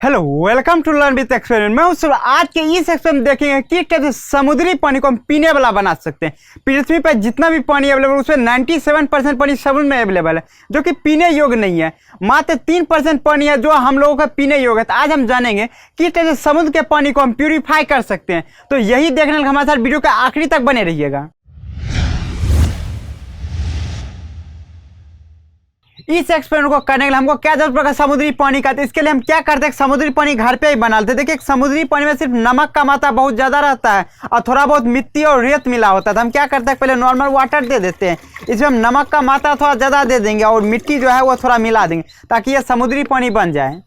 Hello welcome to learn with experiment. मैं उस आज के इस सेक्शन में देखेंगे कि कैसे समुद्री पानी को हम पीने वाला बना सकते हैं। पृथ्वी पर जितना भी पानी अवेलेबल है उसमें 97% पानी समुद्र में अवेलेबल है जो कि पीने योग्य नहीं है। मात्र 3% पानी है जो हम लोगों का पीने योग्य है। तो आज हम जानेंगे कि कैसे समुद्र के पानी को हम प्यूरिफाई कर सकते हैं। तो यही देखने के लिए हमारे साथ वीडियो के आखिरी तक बने रहिएगा। इस एक्सपेरिमेंट को करने के लिए हमको क्या जरूरत पड़ेगा समुद्री पानी का। तो इसके लिए हम क्या करते हैं, समुद्री पानी घर पे ही बना लेते हैं। देखिए समुद्री पानी में सिर्फ नमक का मात्रा बहुत ज्यादा रहता है और थोड़ा बहुत मिट्टी और रेत मिला होता है। तो हम क्या करते हैं, पहले नॉर्मल वाटर दे देते हैं, इसमें हम नमक का मात्रा थोड़ा ज्यादा दे देंगे और मिट्टी जो है वो थोड़ा मिला देंगे ताकि ये समुद्री पानी बन जाए।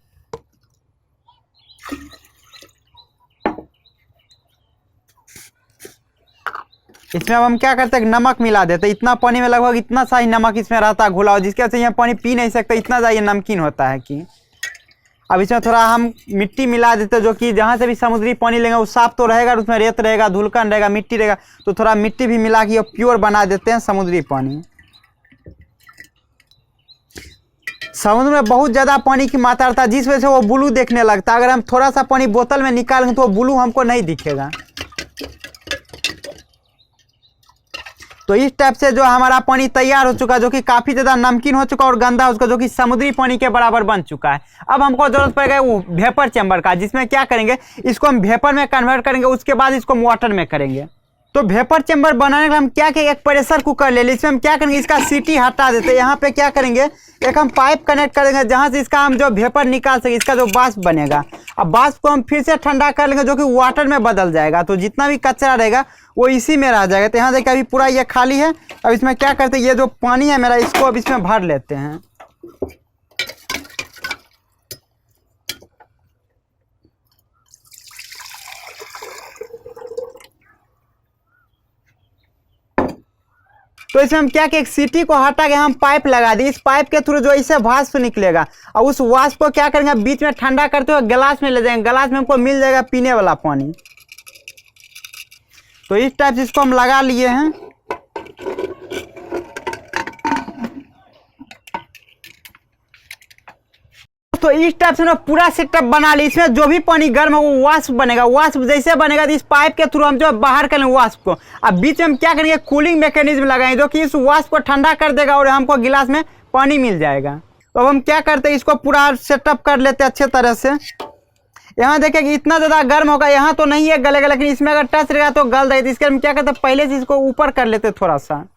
इसमें अब हम क्या करते हैं, नमक मिला देते हैं। इतना पानी में लगभग इतना सा ही नमक इसमें रहता है घुला हुआ, जिसके वजह से यहाँ पानी पी नहीं सकते, इतना ज़्यादा ये नमकीन होता है कि अब इसमें थोड़ा हम मिट्टी मिला देते हैं, जो कि जहाँ से भी समुद्री पानी लेंगे वो साफ तो रहेगा, उसमें रेत रहेगा, धुलकन रहेगा, मिट्टी रहेगा, तो थोड़ा मिट्टी भी मिला के प्योर बना देते हैं समुद्री पानी। समुद्र में बहुत ज़्यादा पानी की मात्रा रहता है जिस वजह से वो ब्लू देखने लगता है। अगर हम थोड़ा सा पानी बोतल में निकालेंगे तो वो ब्लू हमको नहीं दिखेगा। तो इस टाइप से जो हमारा पानी तैयार हो चुका है, जो कि काफ़ी ज़्यादा नमकीन हो चुका और गंदा हो चुका, जो कि समुद्री पानी के बराबर बन चुका है। अब हमको जरूरत पड़ेगा वो वेपर चैम्बर का, जिसमें क्या करेंगे, इसको हम वेपर में कन्वर्ट करेंगे, उसके बाद इसको वाटर में करेंगे। तो वेपर चैम्बर बनाने के लिए हम क्या करेंगे, एक प्रेशर कुकर ले लें। इसमें हम क्या करेंगे, इसका सीटी हटा देते हैं। यहाँ पे क्या करेंगे, एक हम पाइप कनेक्ट करेंगे जहाँ से इसका हम जो वेपर निकाल सके, इसका जो वाष्प बनेगा। अब वाष्प को हम फिर से ठंडा कर लेंगे, जो कि वाटर में बदल जाएगा। तो जितना भी कचरा रहेगा वो इसी में रह जाएगा। तो यहाँ देखिए अभी पूरा ये खाली है। अब इसमें क्या करते हैं, ये जो पानी है मेरा, इसको अब इसमें भर लेते हैं। तो इसमें हम क्या कि एक सीटी को हटा के हम पाइप लगा दी। इस पाइप के थ्रू जो इससे वाष्प निकलेगा और उस वाष्प को क्या करेंगे, बीच में ठंडा करते हुए गिलास में ले जाएंगे। गिलास में हमको मिल जाएगा पीने वाला पानी। तो इस टाइप से इसको हम लगा लिए हैं। तो इस टाइप से ना पूरा सेटअप बना ली। इसमें जो भी पानी गर्म है वो वाष्प बनेगा। वाष्प जैसे बनेगा तो इस पाइप के थ्रू हम जो बाहर करेंगे वाष्प को। अब बीच में हम क्या करेंगे, कूलिंग मैकेनिज्म लगाएंगे, जो कि इस वाष्प को ठंडा कर देगा और हमको गिलास में पानी मिल जाएगा। तो अब हम क्या करते हैं, इसको पूरा सेटअप कर लेते हैं अच्छे तरह से। यहाँ देखिए कि इतना ज़्यादा गर्म होगा, यहाँ तो नहीं है गलेगा, लेकिन इसमें अगर टच रहेगा तो गल जाएगी। इसके हम क्या करते हैं, पहले से इसको ऊपर कर लेते थोड़ा सा।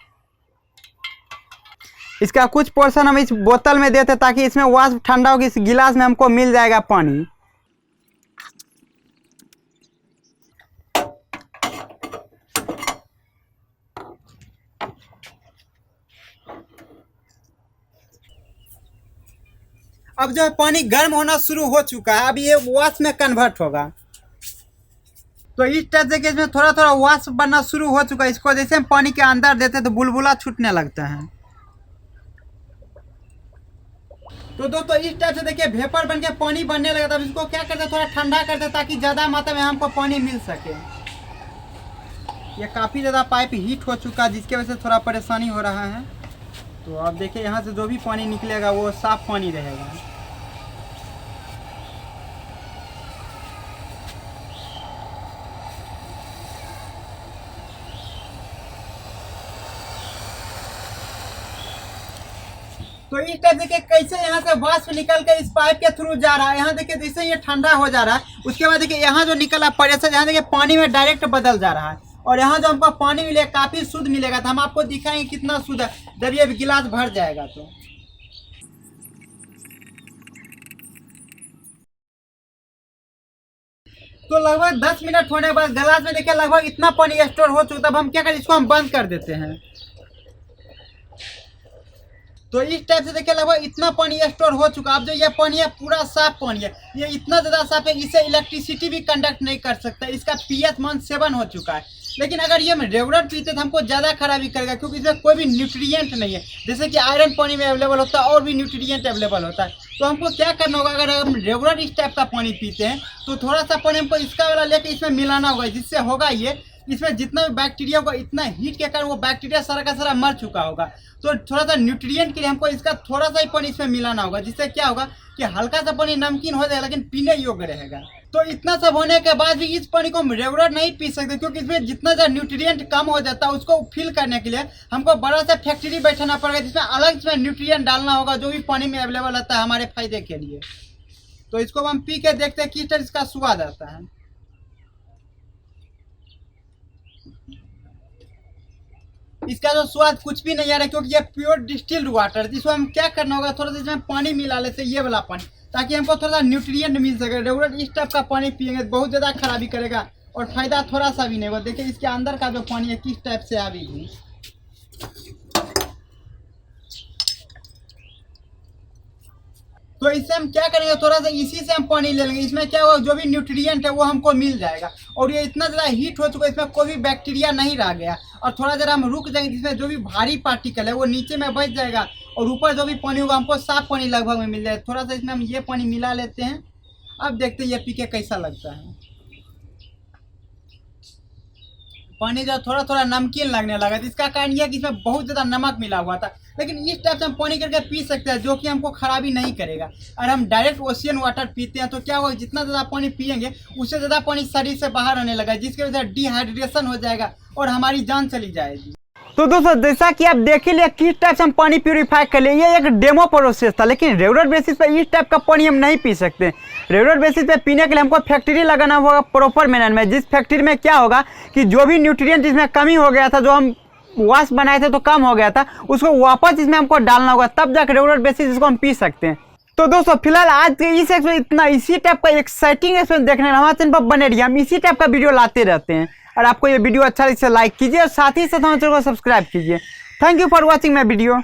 इसका कुछ पोर्शन हम इस बोतल में देते ताकि इसमें वाष्प ठंडा होगी, इस गिलास में हमको मिल जाएगा पानी। अब जो पानी गर्म होना शुरू हो चुका है, अब ये वाष्प में कन्वर्ट होगा। तो इस टाइप से इसमें थोड़ा थोड़ा वाष्प बनना शुरू हो चुका है। इसको जैसे हम पानी के अंदर देते हैं तो बुलबुला छूटने लगता है। तो दोस्तों इस टाइप से देखिए वेपर बन के पानी बनने लगा। तब इसको क्या करते हैं, थोड़ा ठंडा करते हैं ताकि ज़्यादा मात्रा में हमको पानी मिल सके। ये काफ़ी ज़्यादा पाइप हीट हो चुका है, जिसकी वजह से थोड़ा परेशानी हो रहा है। तो अब देखिए यहाँ से जो भी पानी निकलेगा वो साफ पानी रहेगा। तो इस टाइप देखिए कैसे यहाँ से वाष्प निकल के इस पाइप के थ्रू जा रहा है। यहाँ देखिए जैसे ये ठंडा हो जा रहा है, उसके बाद देखिए यहाँ जो निकला प्रेशर, यहाँ देखिए पानी में डायरेक्ट बदल जा रहा है और यहाँ जो हमको पानी मिलेगा काफ़ी शुद्ध मिलेगा। तो हम आपको दिखाएंगे कितना शुद्ध है जब ये गिलास भर जाएगा। तो लगभग 10 मिनट होने के बाद गिलास में देखिए लगभग इतना पानी स्टोर हो चुका। तब हम क्या करें, इसको हम बंद कर देते हैं। तो इस टाइप से देखिए लगभग इतना पानी स्टोर हो चुका। अब जो ये पानी है पूरा साफ पानी है, ये इतना ज़्यादा साफ है इसे इलेक्ट्रिसिटी भी कंडक्ट नहीं कर सकता। इसका पीएच मान 7 हो चुका है। लेकिन अगर ये हम रेगुलर पीते तो हमको ज़्यादा खराबी करेगा, क्योंकि इसमें कोई भी न्यूट्रिएंट नहीं है। जैसे कि आयरन पानी में अवेलेबल होता है और भी न्यूट्रिएंट अवेलेबल होता है। तो हमको क्या करना होगा, अगर हम रेगुलर इस टाइप का पानी पीते हैं तो थोड़ा सा पानी हमको इसका वाला लेकर इसमें मिलाना होगा, जिससे होगा ये इसमें जितना भी बैक्टीरिया होगा, इतना हीट के कारण वो बैक्टीरिया सारा का सारा मर चुका होगा। तो थोड़ा सा न्यूट्रिएंट के लिए हमको इसका थोड़ा सा ही पानी इसमें मिलाना होगा, जिससे क्या होगा कि हल्का सा पानी नमकीन हो जाएगा लेकिन पीने योग्य रहेगा। तो इतना सब होने के बाद भी इस पानी को हम रेगुलर नहीं पी सकते, क्योंकि इसमें जितना ज़्यादा न्यूट्रिएंट कम हो जाता है उसको फिल करने के लिए हमको बड़ा सा फैक्ट्री बैठाना पड़ेगा, जिसमें अलग इसमें न्यूट्रिएंट डालना होगा जो भी पानी में अवेलेबल रहता है हमारे फायदे के लिए। तो इसको हम पी के देखते हैं किस तरह इसका स्वाद आता है। इसका जो स्वाद कुछ भी नहीं आ रहा है, क्योंकि ये प्योर डिस्टिल्ड वाटर। इसको हम क्या करना होगा, थोड़ा सा इसमें पानी मिला लेते ये वाला पानी, ताकि हमको थोड़ा सा न्यूट्रिएंट मिल सके। रेगुलर इस टाइप का पानी पियेंगे बहुत ज़्यादा खराबी करेगा और फायदा थोड़ा सा भी नहीं होगा। देखिए इसके अंदर का जो पानी है किस टाइप से अभी भी। तो इससे हम क्या करेंगे, थोड़ा सा इसी से हम पानी ले लेंगे। इसमें क्या होगा, जो भी न्यूट्रिएंट है वो हमको मिल जाएगा। और ये इतना ज़्यादा हीट हो चुका है, इसमें कोई भी बैक्टीरिया नहीं रह गया। और थोड़ा देर हम रुक जाएंगे, जिसमें जो भी भारी पार्टिकल है वो नीचे में बच जाएगा और ऊपर जो भी पानी होगा हमको साफ पानी लगभग में मिल जाएगा। थोड़ा सा इसमें हम ये पानी मिला लेते हैं। अब देखते हैं ये पी के कैसा लगता है। पानी जो थोड़ा थोड़ा नमकीन लगने लगा, तो इसका कारण यह है कि इसमें बहुत ज़्यादा नमक मिला हुआ था। लेकिन इस टाइप से हम पानी करके पी सकते हैं, जो कि हमको खराबी नहीं करेगा। और हम डायरेक्ट ओशियन वाटर पीते हैं तो क्या होगा, जितना ज़्यादा पानी पियेंगे उससे ज़्यादा पानी शरीर से बाहर आने लगा, जिसकी वजह से डिहाइड्रेशन हो जाएगा और हमारी जान चली जाएगी। तो दोस्तों जैसा कि आप देख लिए किस टाइप से हम पानी प्यूरीफाई कर लिए, ये एक डेमो प्रोसेस था। लेकिन रेगुलर बेसिस पे इस टाइप का पानी हम नहीं पी सकते। रेगुलर बेसिस पे पीने के लिए हमको फैक्ट्री लगाना होगा प्रॉपर मैनर में, जिस फैक्ट्री में क्या होगा कि जो भी न्यूट्रिएंट इसमें कमी हो गया था, जो हम वाश बनाए थे तो कम हो गया था, उसको वापस इसमें हमको डालना होगा, तब जाकर रेगुलर बेसिस इसको हम पी सकते हैं। तो दोस्तों फिलहाल आज के इस एक्सपीरियंस इतना, इसी टाइप का एक्साइटिंग एक्सपीरियंस देखने हमारे चैनल पर बने रहिए। हम इसी टाइप का वीडियो लाते रहते हैं। और आपको ये वीडियो अच्छा लगे तो लाइक कीजिए और साथ ही साथ हमारे चैनल को सब्सक्राइब कीजिए। Thank you for watching my video.